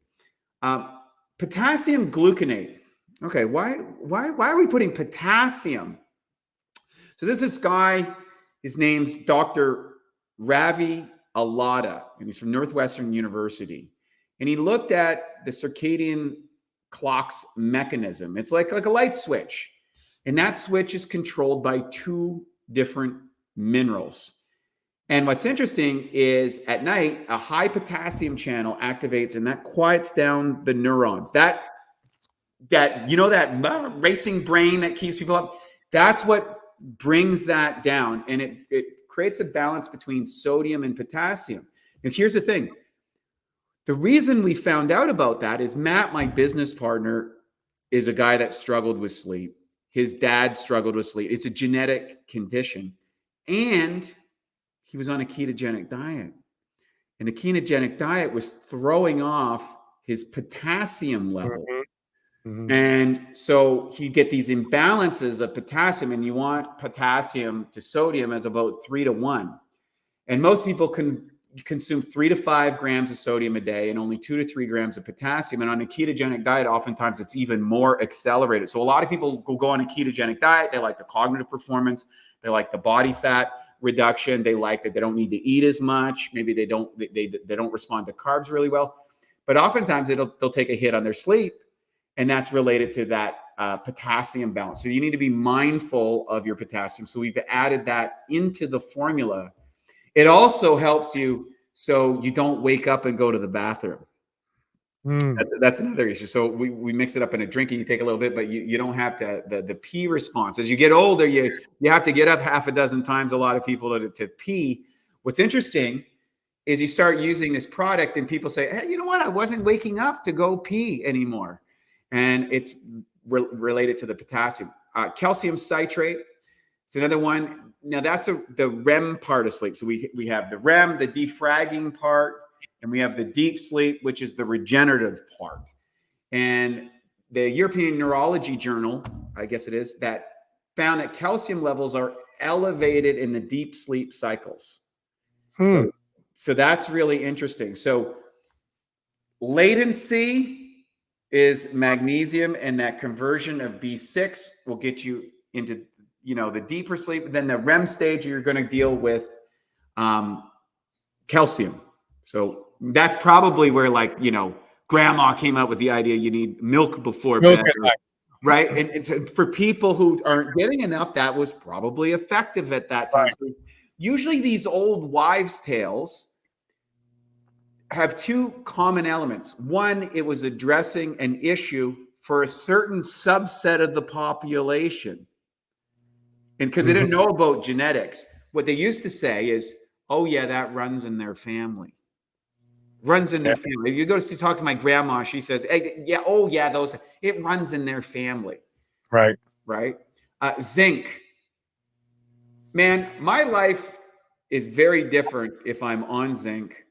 Potassium gluconate. Okay, why are we putting potassium? So this guy, his name's Dr. Ravi Alada, and he's from Northwestern University. And he looked at the circadian clock's mechanism. It's like a light switch. And that switch is controlled by two different minerals. And what's interesting is at night, a high potassium channel activates and that quiets down the neurons. That racing brain that keeps people up, that's what brings that down. And it creates a balance between sodium and potassium. And here's the thing. The reason we found out about that is Matt, my business partner, is a guy that struggled with sleep. His dad struggled with sleep. It's a genetic condition. And he was on a ketogenic diet. And the ketogenic diet was throwing off his potassium level. Mm-hmm. And so he'd get these imbalances of potassium, and you want potassium to sodium as about 3 to 1. And most people can consume 3 to 5 grams of sodium a day and only 2 to 3 grams of potassium. And on a ketogenic diet, oftentimes it's even more accelerated. So a lot of people will go on a ketogenic diet. They like the cognitive performance. They like the body fat reduction. They like that they don't need to eat as much. Maybe they don't respond to carbs really well. But oftentimes they'll take a hit on their sleep. And that's related to that potassium balance. So you need to be mindful of your potassium. So we've added that into the formula. It also helps you so you don't wake up and go to the bathroom. That's another issue. So we mix it up in a drink and you take a little bit, but you don't have the pee response. As you get older, you have to get up half a dozen times, a lot of people to pee. What's interesting is you start using this product and people say, hey, you know what? I wasn't waking up to go pee anymore. And it's related to the potassium. Calcium citrate. It's another one. Now that's the REM part of sleep. So we have the REM, the defragging part, and we have the deep sleep, which is the regenerative part. And the European Neurology Journal, I guess it is, that found that calcium levels are elevated in the deep sleep cycles. So that's really interesting. So latency is magnesium, and that conversion of B6 will get you into the deeper sleep. Then the REM stage, you're going to deal with calcium. So that's probably where, grandma came up with the idea you need milk before bed, right? And for people who aren't getting enough, that was probably effective at that time. Right. So usually these old wives' tales have two common elements. One, it was addressing an issue for a certain subset of the population. And because they didn't know about genetics, what they used to say is, oh, yeah, that runs in their family. Runs in their family. You go to talk to my grandma, she says, hey, yeah, oh, yeah, it runs in their family. Right. Right. Zinc. Man, my life is very different if I'm on zinc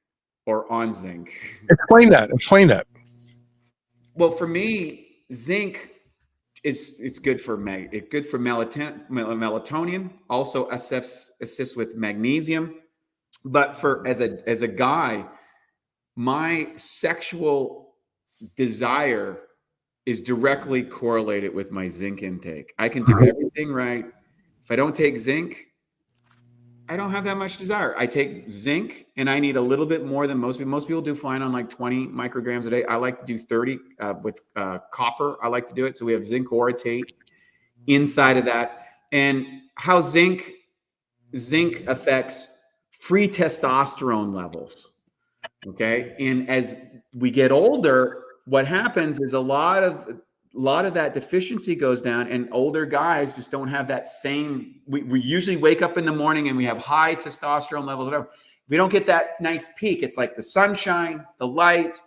or on zinc. Explain that. Well, for me, zinc it's good for melatonin, also assists with magnesium. But as a guy, my sexual desire is directly correlated with my zinc intake. I can do everything right. If I don't take zinc, I don't have that much desire. I take zinc and I need a little bit more than most people. Most people do fine on 20 micrograms a day. I like to do 30 with copper. I like to do it. So we have zinc orotate inside of that. And how zinc affects free testosterone levels. Okay. And as we get older, what happens is a lot of that deficiency goes down, and older guys just don't have that same. We usually wake up in the morning and we have high testosterone levels, whatever. We don't get that nice peak. It's like the sunshine, the light,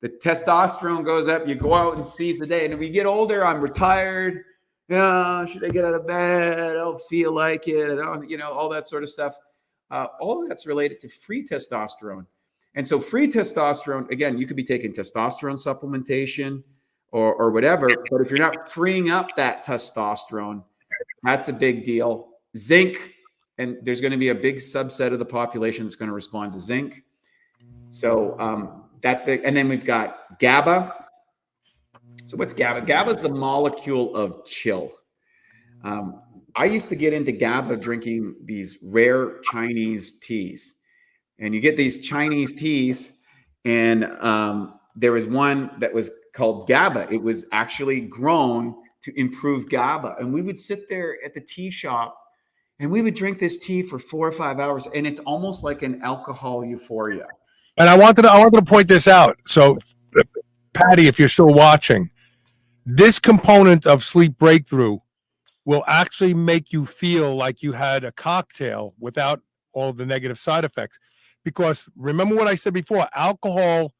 the testosterone goes up. You go out and seize the day. And if we get older, I'm retired. Should I get out of bed? I don't feel like it. I don't, all that sort of stuff. All of that's related to free testosterone. And so free testosterone, again, you could be taking testosterone supplementation or whatever, but if you're not freeing up that testosterone, that's a big deal. Zinc, and there's going to be a big subset of the population that's going to respond to zinc. So that's big. And then we've got GABA. So what's GABA? GABA is the molecule of chill. I used to get into GABA drinking these rare Chinese teas. And you get these Chinese teas, and there was one that was called GABA. It was actually grown to improve GABA. And we would sit there at the tea shop and we would drink this tea for 4 or 5 hours. And it's almost like an alcohol euphoria. And I wanted to point this out. So, Patty, if you're still watching, this component of Sleep Breakthrough will actually make you feel like you had a cocktail without all the negative side effects. Because remember what I said before, alcohol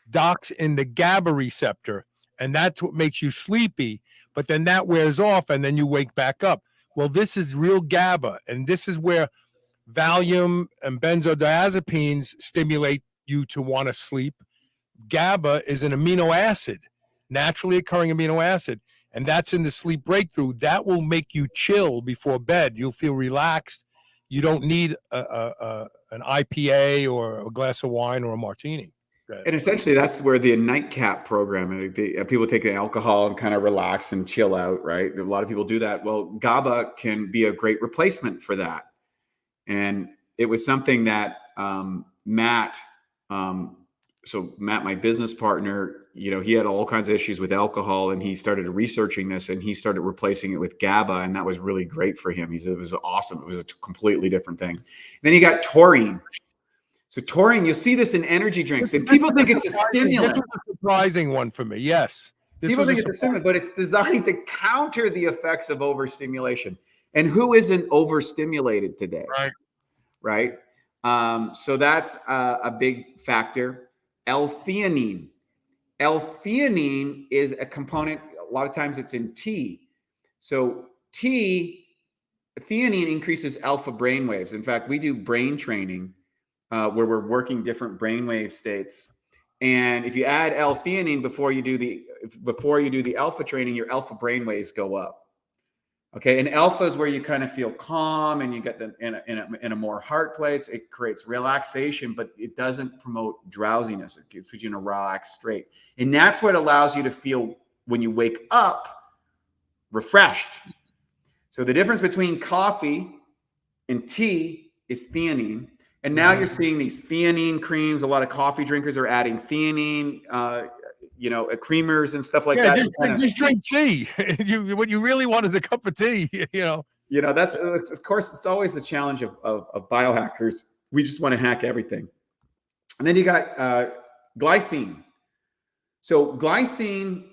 docks in the GABA receptor, and that's what makes you sleepy, but then that wears off and then you wake back up. Well, this is real GABA, and this is where Valium and benzodiazepines stimulate you to want to sleep. GABA is an amino acid, naturally occurring amino acid, and that's in the Sleep Breakthrough. That will make you chill before bed. You'll feel relaxed. You don't need an IPA or a glass of wine or a martini. And essentially, that's where the nightcap program, people take the alcohol and kind of relax and chill out, right? A lot of people do that. Well, GABA can be a great replacement for that. And it was something that Matt, my business partner, he had all kinds of issues with alcohol, and he started researching this, and he started replacing it with GABA, and that was really great for him. He said it was awesome. It was a completely different thing. Then he got taurine. So taurine, you'll see this in energy drinks, and people think it's a stimulant. This was a surprising one for me. Yes. People think it's a stimulant, but it's designed to counter the effects of overstimulation. And who isn't overstimulated today? Right. So that's a big factor. L-theanine. L-theanine is a component. A lot of times it's in tea. So theanine increases alpha brain waves. In fact, we do brain training where we're working different brainwave states. And if you add L-theanine before you do the alpha training, your alpha brain waves go up. Okay, and alpha is where you kind of feel calm and you get in a more heart place. It creates relaxation, but it doesn't promote drowsiness. It puts you in a relaxed state, and that's what allows you to feel when you wake up refreshed. So the difference between coffee and tea is theanine. And now you're seeing these theanine creams. A lot of coffee drinkers are adding theanine, creamers and stuff like that. Just drink tea. What you really want is a cup of tea. That's of course it's always the challenge of biohackers. We just want to hack everything. And then you got glycine. So glycine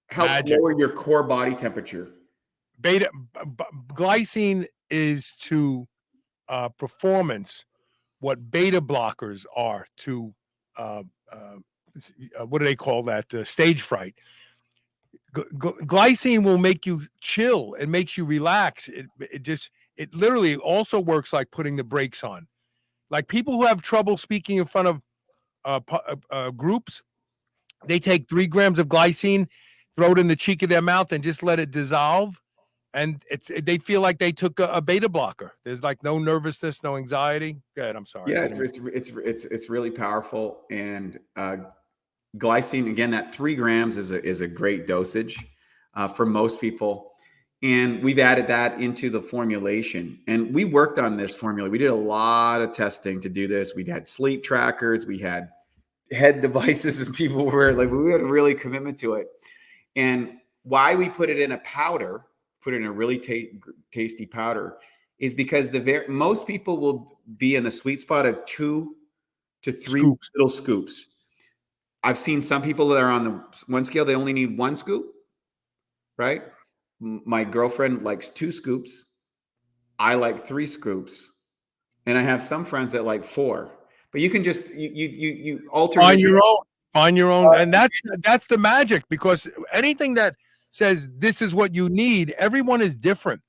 helps lower your core body temperature. Glycine is to performance what beta blockers are to what do they call that? Stage fright. Glycine will make you chill. It makes you relax. It literally also works like putting the brakes on. Like people who have trouble speaking in front of groups, they take 3 grams of glycine, throw it in the cheek of their mouth, and just let it dissolve. And they feel like they took a beta blocker. There's like no nervousness, no anxiety. Good. I'm sorry. Yeah, it's really powerful. And glycine, again, that 3 grams is a great dosage for most people. And we've added that into the formulation. And we worked on this formula. We did a lot of testing to do this. We had sleep trackers. We had head devices, and people were like, we had a really commitment to it. And why we put it in a powder, put it in a really tasty powder, is because most people will be in the sweet spot of 2 to 3 little scoops. I've seen some people that are on the one scale, they only need 1 scoop, right? My girlfriend likes 2 scoops. I like 3 scoops. And I have some friends that like 4. But you can just, you alternate. On your own. And that's the magic, because anything that says this is what you need, everyone is different.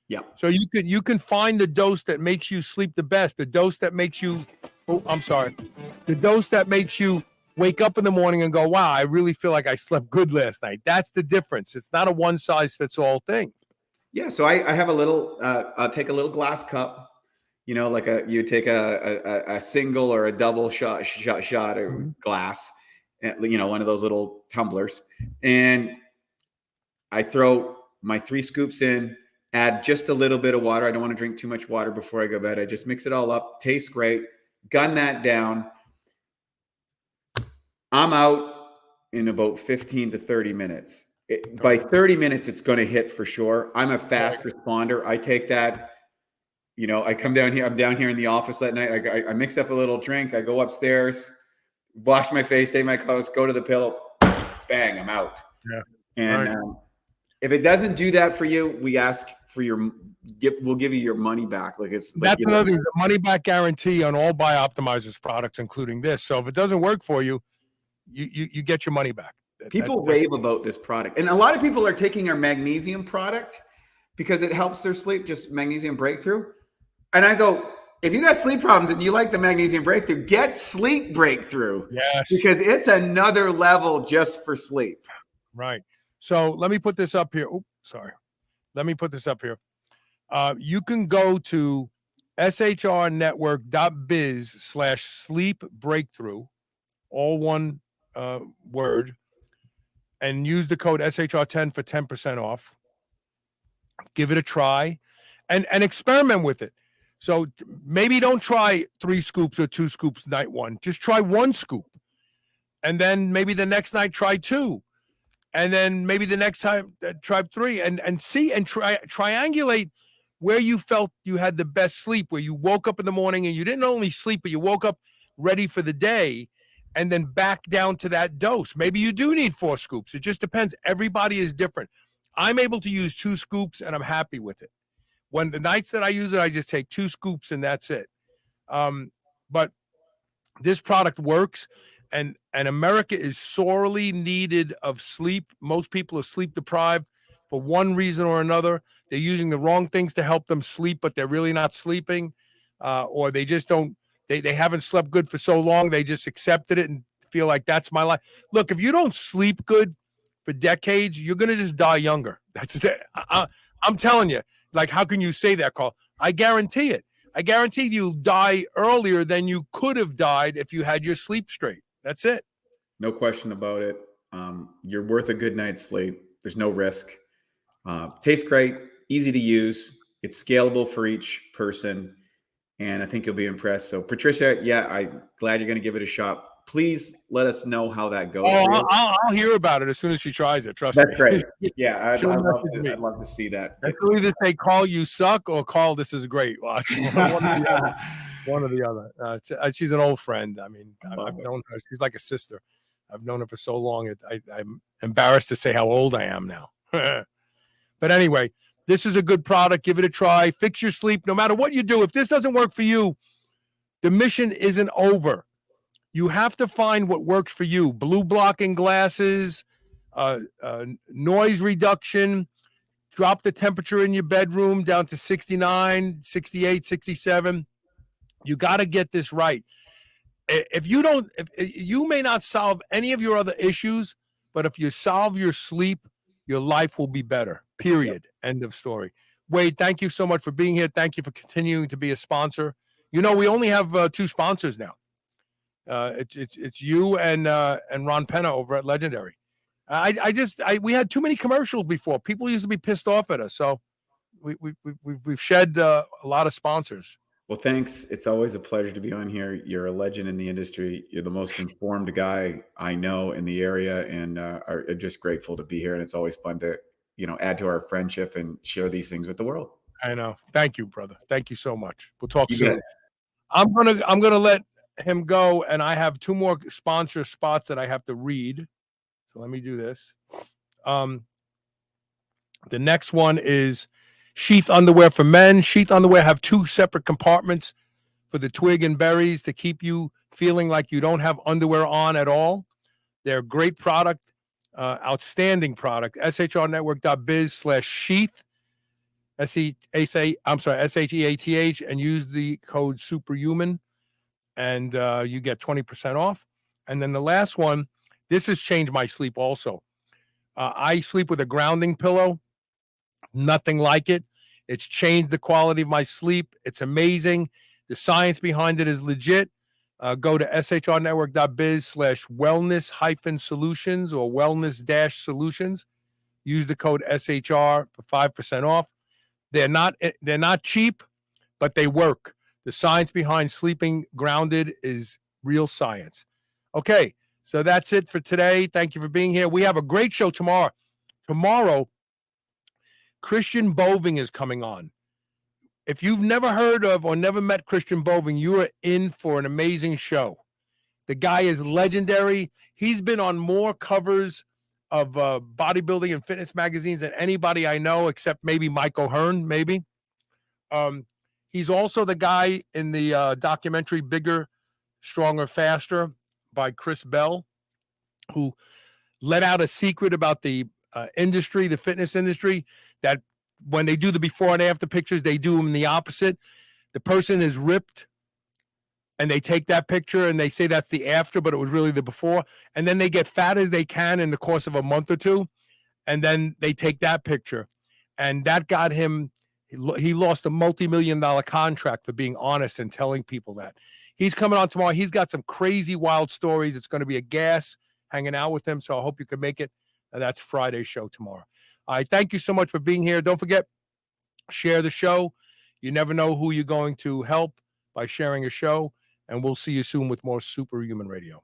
Yeah. So you can find the dose that makes you sleep the best, the dose that makes you the dose that makes you wake up in the morning and go, wow, I really feel like I slept good last night. That's the difference. It's not a one size fits all thing. Yeah. So I have a little, I'll take a little glass cup, like you take a single or a double shot of glass, one of those little tumblers, and I throw my 3 scoops in, add just a little bit of water. I don't want to drink too much water before I go to bed. I just mix it all up. Tastes great. Gun that down. I'm out in about 15 to 30 minutes. By 30 minutes, it's going to hit for sure. I'm a fast responder. I take that, I come down here. I'm down here in the office that night. I mix up a little drink. I go upstairs, wash my face, take my clothes, go to the pillow. Bang, I'm out. Yeah. And if it doesn't do that for you, we ask for we'll give you your money back. That's another thing, the money back guarantee on all bioptimizers products, including this. So if it doesn't work for you, you get your money back. People rave about this product. And a lot of people are taking our magnesium product because it helps their sleep, just magnesium breakthrough. And I go, if you got sleep problems and you like the magnesium breakthrough, get sleep breakthrough. Yes. Because it's another level just for sleep. Right. So let me put this up here. Let me put this up here. You can go to shrnetwork.biz/sleepbreakthrough, all one word, and use the code SHR10 for 10% off. Give it a try and experiment with it. So maybe don't try 3 scoops or 2 scoops night one. Just try 1 scoop. And then maybe the next night try 2. And then maybe the next time try 3 and see and triangulate where you felt you had the best sleep, where you woke up in the morning and you didn't only sleep, but you woke up ready for the day, and then back down to that dose. Maybe you do need 4 scoops. It just depends. Everybody is different. I'm able to use 2 scoops and I'm happy with it. When the nights that I use it, I just take 2 scoops and that's it. But this product works, and America is sorely needed of sleep. Most people are sleep deprived for one reason or another. They're using the wrong things to help them sleep, but they're really not sleeping, or they just don't. They haven't slept good for so long. They just accepted it and feel like that's my life. Look, if you don't sleep good for decades, you're going to just die younger. That's it. I'm telling you. Like, how can you say that, Carl? I guarantee it. I guarantee you'll die earlier than you could have died if you had your sleep straight. That's it. No question about it. You're worth a good night's sleep. There's no risk. Tastes great, easy to use. It's scalable for each person, and I think you'll be impressed. So, Patricia, yeah, I'm glad you're going to give it a shot. Please let us know how that goes. Oh, I'll hear about it as soon as she tries it. Trust me. That's great. Yeah, I'd love to see that. I could either say, "Carl, you suck," or "Carl, this is great." Watch one or the other. She's an old friend. I mean, I've known her. She's like a sister. I've known her for so long. I'm embarrassed to say how old I am now. But anyway, this is a good product. Give it a try. Fix your sleep. No matter what you do, if this doesn't work for you, the mission isn't over. You have to find what works for you. Blue blocking glasses, noise reduction, drop the temperature in your bedroom down to 69, 68, 67. You got to get this right. If you may not solve any of your other issues, but if you solve your sleep, your life will be better, period. Yep. End of story. Wade, thank you so much for being here. Thank you for continuing to be a sponsor. You know, we only have 2 sponsors now. It's you and Ron Penna over at Legendary. We had too many commercials before. People used to be pissed off at us. So we've shed a lot of sponsors. Well, thanks. It's always a pleasure to be on here. You're a legend in the industry. You're the most informed guy I know in the area, and are just grateful to be here. And it's always fun to, add to our friendship and share these things with the world. I know. Thank you, brother. Thank you so much. We'll talk soon. I'm gonna let him go, and I have 2 more sponsor spots that I have to read. So let me do this. The next one is Sheath underwear for men. Sheath underwear have 2 separate compartments for the twig and berries to keep you feeling like you don't have underwear on at all. They're a great product, outstanding product. shrnetwork.biz/sheath, SHEATH, and use the code superhuman, and you get 20% off. And then the last one, this has changed my sleep also. I sleep with a grounding pillow. Nothing like it. It's changed the quality of my sleep. It's amazing. The science behind it is legit. Go to shrnetwork.biz/wellness-solutions or wellness-solutions. Use the code SHR for 5% off. They're not cheap, but they work. The science behind sleeping grounded is real science. Okay, so that's it for today. Thank you for being here. We have a great show tomorrow. Tomorrow, Christian Boving is coming on. If you've never heard of or never met Christian Boving, you are in for an amazing show. The guy is legendary. He's been on more covers of bodybuilding and fitness magazines than anybody I know, except maybe Mike O'Hearn, maybe. He's also the guy in the documentary Bigger, Stronger, Faster by Chris Bell, who let out a secret about the industry, the fitness industry, that when they do the before and after pictures, they do them the opposite. The person is ripped, and they take that picture and they say that's the after, but it was really the before. And then they get fat as they can in the course of a month or 2, and then they take that picture. And that got him He lost a multi-million-dollar contract for being honest and telling people that. He's coming on tomorrow. He's got some crazy, wild stories. It's going to be a gas hanging out with him, so I hope you can make it. That's Friday's show tomorrow. All right, thank you so much for being here. Don't forget, share the show. You never know who you're going to help by sharing a show, and we'll see you soon with more Superhuman Radio.